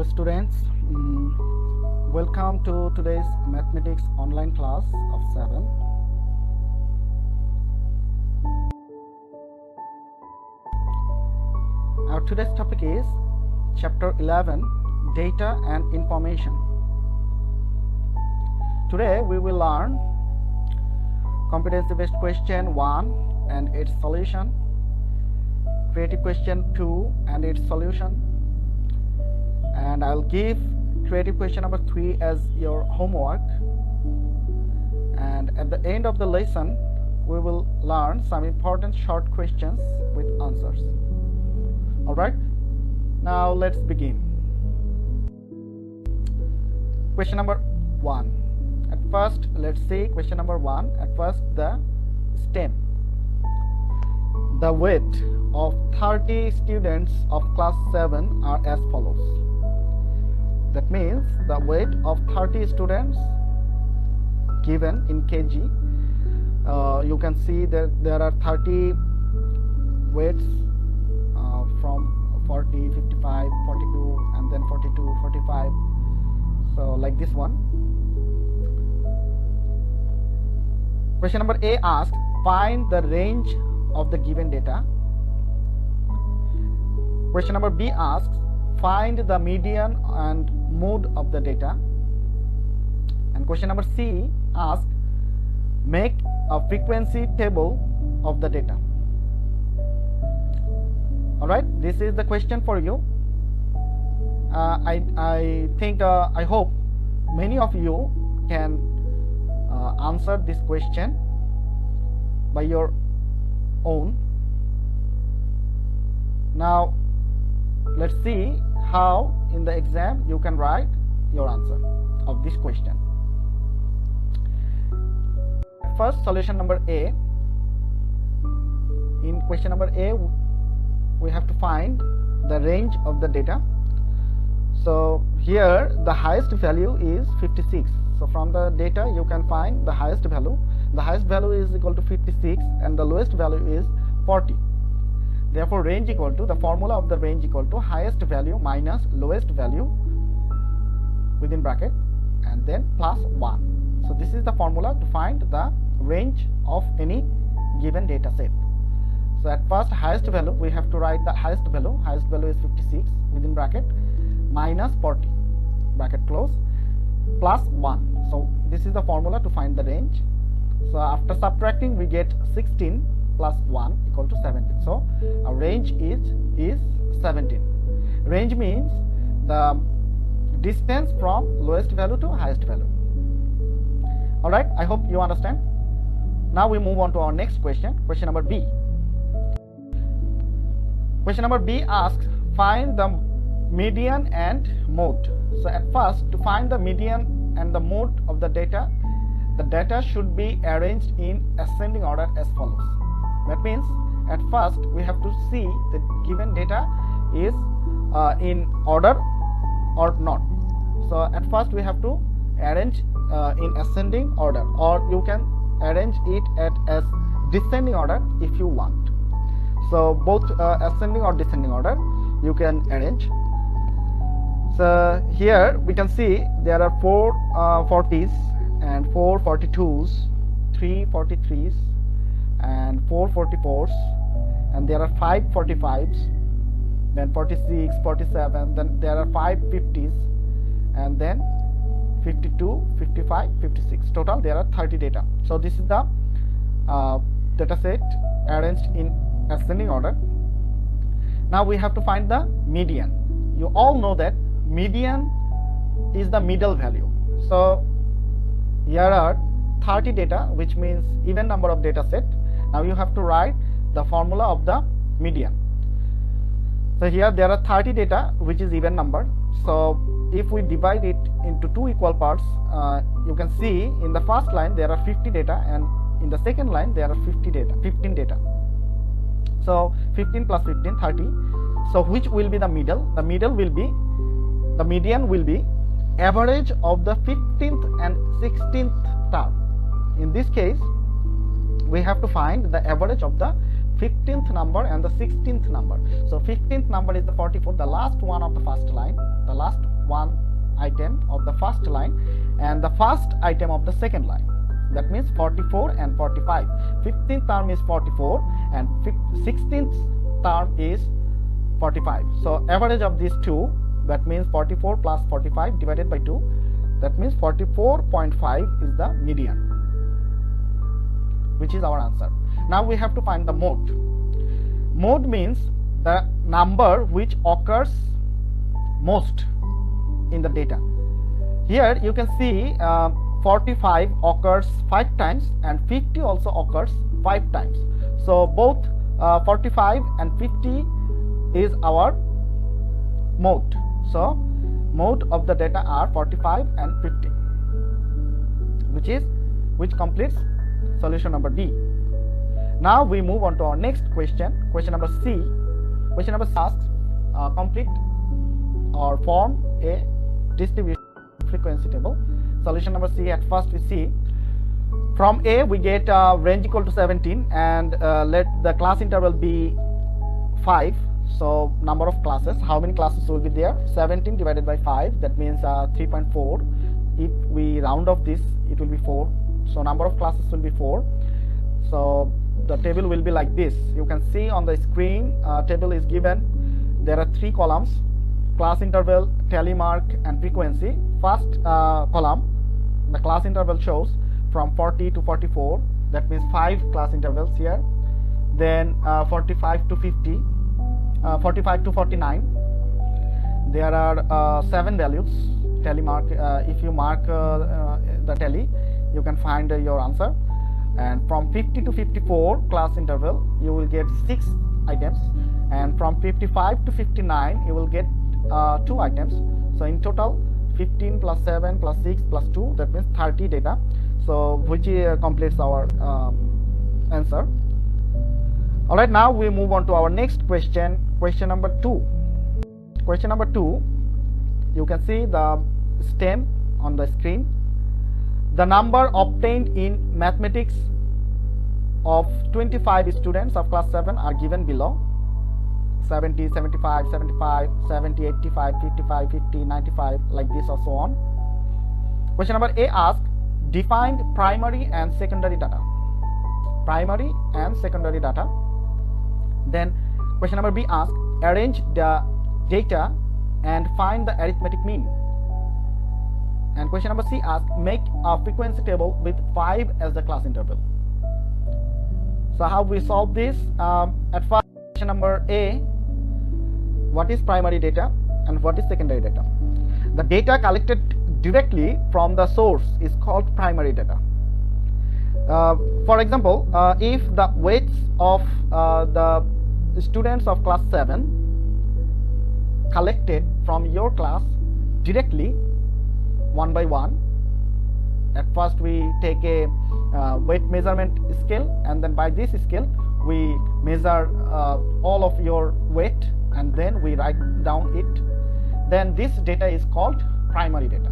Hello students, welcome to today's mathematics online class of 7. Our today's topic is chapter 11, data and information. Today we will learn competency based question 1 and its solution, creative question 2 and its solution, and I'll give creative question number 3 as your homework, and at the end of the lesson we will learn some important short questions with answers. Alright, now let's begin. Question number 1. At first, let's see question number 1. At first, the STEM. The weight of 30 students of class 7 are as follows. That means the weight of 30 students given in kg. You can see that there are 30 weights from 40, 55, 42, and then 42, 45. So like this one. Question number A asks, find the range of the given data. Question number B asks, find the median and mode of the data. And question number C asks, make a frequency table of the data. Alright, this is the question for you. I hope many of you can answer this question by your own. Now let's see how in the exam you can write your answer of this question. First, solution number A. In question number A, we have to find the range of the data. So here the highest value is 56. So from the data you can find the highest value. The highest value is equal to 56 and the lowest value is 40. Therefore range equal to, the formula of the range equal to highest value minus lowest value within bracket and then plus 1. So this is the formula to find the range of any given data set. So at first, highest value, we have to write the highest value is 56 within bracket minus 40 bracket close plus 1. So this is the formula to find the range. So after subtracting we get 16 plus 1 equal to 17. So our range is 17. Range means the distance from lowest value to highest value. Alright, I hope you understand. Now we move on to our next question, question number B. Question number B asks, find the median and mode. So at first, to find the median and the mode of the data should be arranged in ascending order as follows. That means at first we have to see the given data is in order or not. So at first we have to arrange in ascending order, or you can arrange it as descending order if you want. So both ascending or descending order you can arrange. So here we can see there are 4 40s and 4 42s, 3 43s and 4 44s, and there are 5 45s, then 46, 47, then there are 5 50s, and then 52, 55, 56. Total there are 30 data. So this is the data set arranged in ascending order. Now we have to find the median. You all know that median is the middle value. So here are 30 data, which means even number of data set. Now you have to write the formula of the median. So here there are 30 data, which is even number. So if we divide it into 2 equal parts, you can see in the first line there are 50 data, and in the second line there are 15 data. So 15 plus 15, 30. So which will be the middle? The median will be average of the 15th and 16th term. In this case, we have to find the average of the 15th number and the 16th number. So 15th number is the 44, the last one of the first line, the last one item of the first line and the first item of the second line. That means 44 and 45. 15th term is 44 and 16th term is 45. So average of these two, that means 44 plus 45 divided by 2, that means 44.5 is the median, which is our answer. Now we have to find the mode. Mode means the number which occurs most in the data. Here you can see 45 occurs 5 times and 50 also occurs 5 times. So both 45 and 50 is our mode. So mode of the data are 45 and 50, which completes solution number D. Now we move on to our next question. Question number C. Question number C asks complete or form a distribution frequency table. Solution number C, at first we see from A we get range equal to 17 and let the class interval be 5. So number of classes, how many classes will be there? 17 divided by 5, that means 3.4. If we round off this, it will be 4. So number of classes will be 4. So the table will be like this. You can see on the screen, table is given. There are 3 columns: class interval, tally mark and frequency. First column, the class interval shows from 40 to 44, that means 5 class intervals here. Then 45 to 50, 45 to 49, there are 7 values. Tally mark, if you mark the tally, you can find your answer. And from 50 to 54 class interval, you will get 6 items, and from 55 to 59 you will get 2 items. So in total 15 plus 7 plus 6 plus 2, that means 30 data. So which completes our answer. Alright, now we move on to our next question. Question number 2. Question number 2, you can see the stem on the screen. The number obtained in mathematics of 25 students of class 7 are given below: 70, 75, 75, 70, 85, 55, 50, 95, like this or so on. Question number A asks, define primary and secondary data. Primary and secondary data. Then question number B asks, arrange the data and find the arithmetic mean. And question number C asks, make a frequency table with 5 as the class interval. So how we solve this? At first, question number A, what is primary data and what is secondary data? The data collected directly from the source is called primary data. For example, if the weights of the students of class 7 collected from your class directly one by one, at first we take a weight measurement scale, and then by this scale we measure all of your weight and then we write down it. Then this data is called primary data.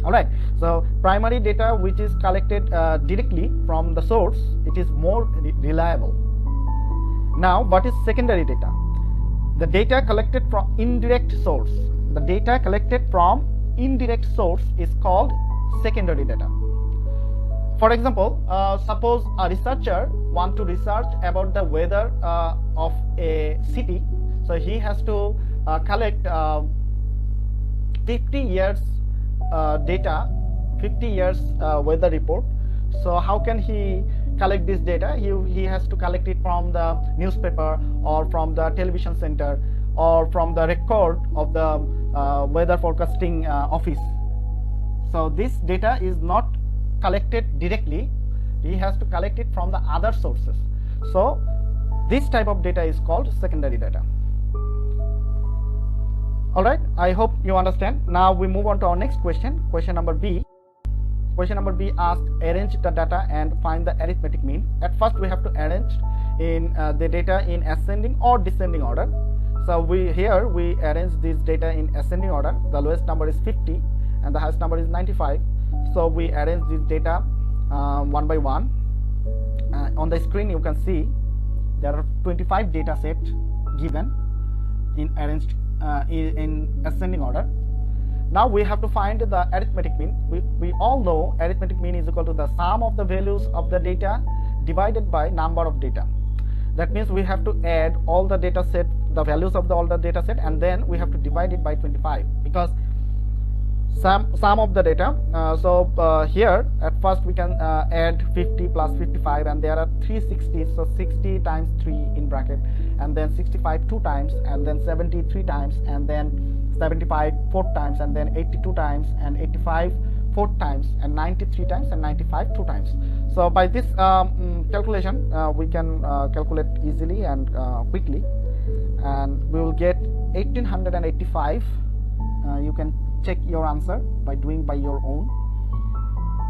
Alright, so primary data which is collected directly from the source, it is more reliable. Now what is secondary data? The data collected from indirect source. The data collected from indirect source is called secondary data. For example, suppose a researcher wants to research about the weather of a city. So he has to collect 50 years data, 50 years weather report. So how can he collect this data? He has to collect it from the newspaper or from the television center or from the record of the weather forecasting office. So this data is not collected directly. He has to collect it from the other sources. So this type of data is called secondary data. Alright, I hope you understand. Now we move on to our next question. Question number B. Question number B asks, arrange the data and find the arithmetic mean. At first we have to arrange in the data in ascending or descending order. So we arrange this data in ascending order. The lowest number is 50 and the highest number is 95. So we arrange this data one by one. On the screen you can see there are 25 data sets given in arranged in ascending order. Now we have to find the arithmetic mean. We all know arithmetic mean is equal to the sum of the values of the data divided by number of data. That means we have to add all the data set, the values of all the data set, and then we have to divide it by 25, because sum of the data. Here at first we can add 50 plus 55, and there are 360, so 60 times 3 in bracket, and then 65 2 times, and then 70 3 times, and then 75 4 times, and then 82 times, and 85 4 times, and 93 times, and 95 2 times. So by this calculation we can calculate easily and quickly, and we will get 1885. You can check your answer by doing by your own.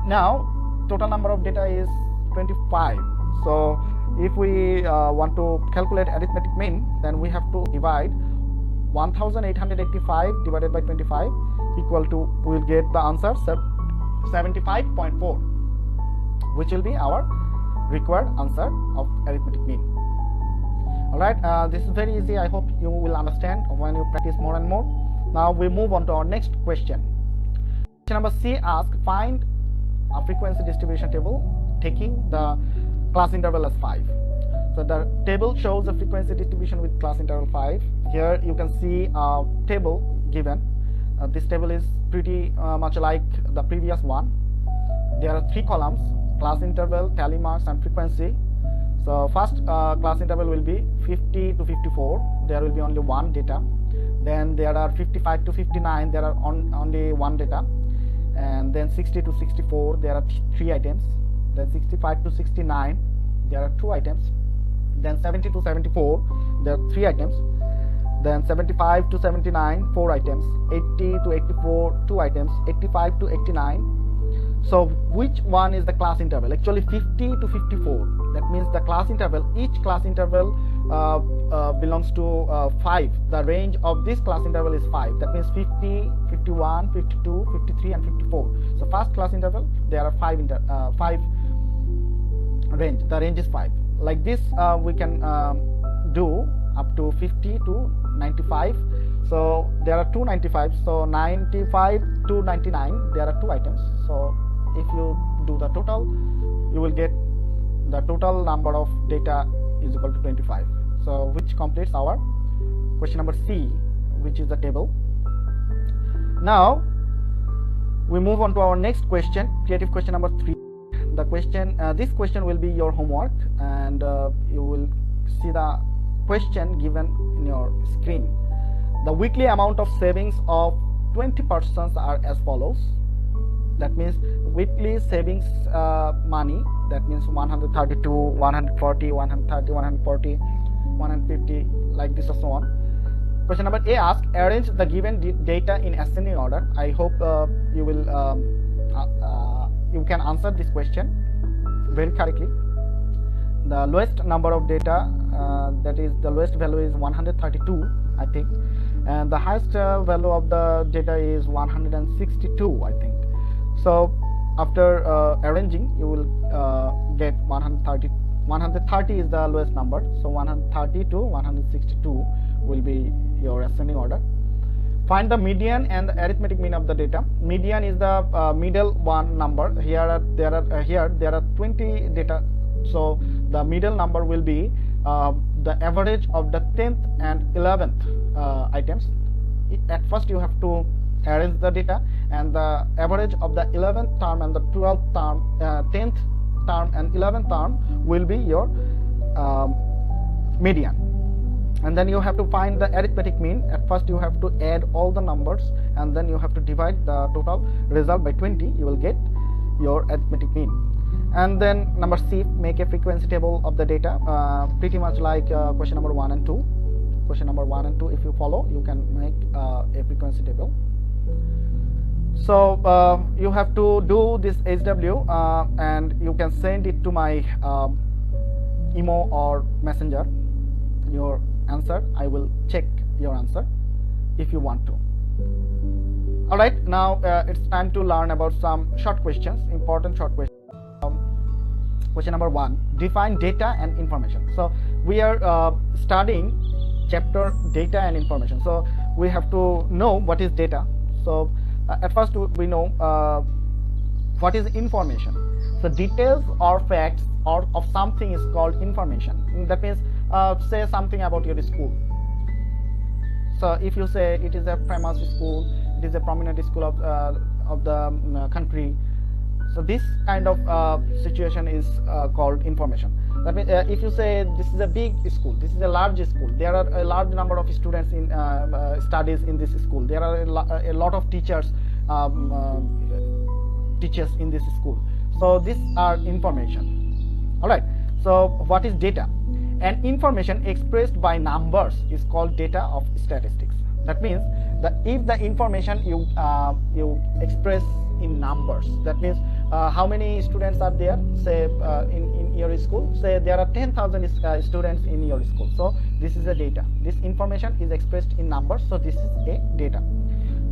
Now total number of data is 25. So if we want to calculate arithmetic mean, then we have to divide 1885 divided by 25 equal to, we will get the answer 75.4, which will be our required answer of arithmetic mean. Alright, this is very easy. I hope you will understand when you practice more and more. Now we move on to our next question. Question number C asks, find a frequency distribution table taking the class interval as 5. So the table shows the frequency distribution with class interval 5. Here you can see a table given. This table is pretty much like the previous one. There are 3 columns: class interval, tally marks, and frequency. So first class interval will be 50 to 54. There will be only one data. Then there are 55 to 59. There are only one data. And then 60 to 64. There are 3 items. Then 65 to 69. There are 2 items. Then 70 to 74. There are 3 items. Then 75 to 79, 4 items. 80 to 84, 2 items. 85 to 89. So which one is the class interval? Actually 50 to 54. That means the class interval, each class interval belongs to 5. The range of this class interval is 5. That means 50, 51, 52, 53, and 54. So first class interval, there are 5 range. The range is 5. Like this we can do up to 50 to 95. So there are 295. So 95 to 99, there are 2 items. So if you do the total, you will get the total number of data is equal to 25. So which completes our question number C, which is the table. Now we move on to our next question, creative question number 3. The question, this question will be your homework, and you will see the question given in your screen. The weekly amount of savings of 20 persons are as follows. That means weekly savings money, that means 132, 140, 130, 140, 150, like this or so on. Question number A asks, arrange the given data in ascending order. I hope you will you can answer this question very correctly. The lowest number of data, that is the lowest value is 132, I think, and the highest value of the data is 162, I think. So after arranging, you will get 130. 130 is the lowest number, so 130 to 162 will be your ascending order. Find the median and the arithmetic mean of the data. Median is the middle one number. Here there are 20 data, so the middle number will be the average of the 10th and 11th items. At first you have to arrange the data, and the average of the 11th term and the 12th term, 10th term and 11th term will be your median. And then you have to find the arithmetic mean. At first you have to add all the numbers, and then you have to divide the total result by 20. You will get your arithmetic mean. And then number C, make a frequency table of the data, pretty much like question number 1 and 2. Question number 1 and 2, if you follow, you can make a frequency table. So you have to do this HW, and you can send it to my email or messenger, your answer. I will check your answer if you want to. Alright, now it's time to learn about some short questions, important short questions. Question number 1, define data and information. So we are studying chapter data and information, so we have to know what is data. So At first we know what is information. So details or facts or of something is called information. That means say something about your school. So if you say it is a famous school, it is a prominent school of the country, so this kind of situation is called information. That means if you say this is a big school, this is a large school, there are a large number of students in studies in this school, there are a lot of teachers teachers in this school. So these are information. All right. So what is data? And information expressed by numbers is called data of statistics. That means that if the information you express in numbers, that means how many students are there, say in your school, say there are 10,000 students in your school, so this is a data. This information is expressed in numbers, so this is a data.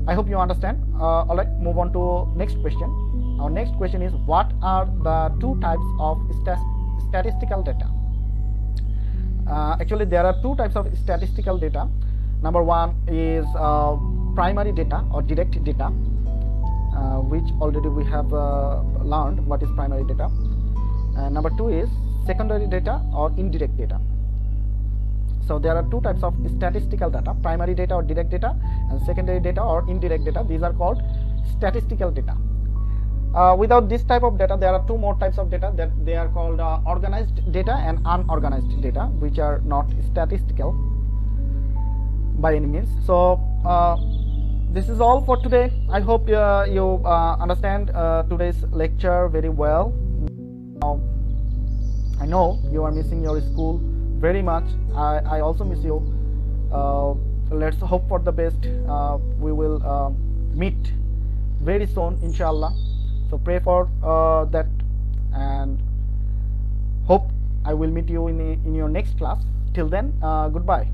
I hope you understand. All right, move on to next question. Our next question is, what are the two types of statistical data? Actually there are two types of statistical data. Number one is primary data or direct data, which already we have learned what is primary data. Number two is secondary data or indirect data. So there are two types of statistical data: primary data or direct data, and secondary data or indirect data. These are called statistical data. Without this type of data, there are two more types of data, that they are called organized data and unorganized data, which are not statistical by any means. So this is all for today. I hope you understand today's lecture very well. Now, I know you are missing your school very much. I also miss you. Let's hope for the best. We will meet very soon, inshallah. So pray for that, and hope I will meet you in your next class. Till then, goodbye.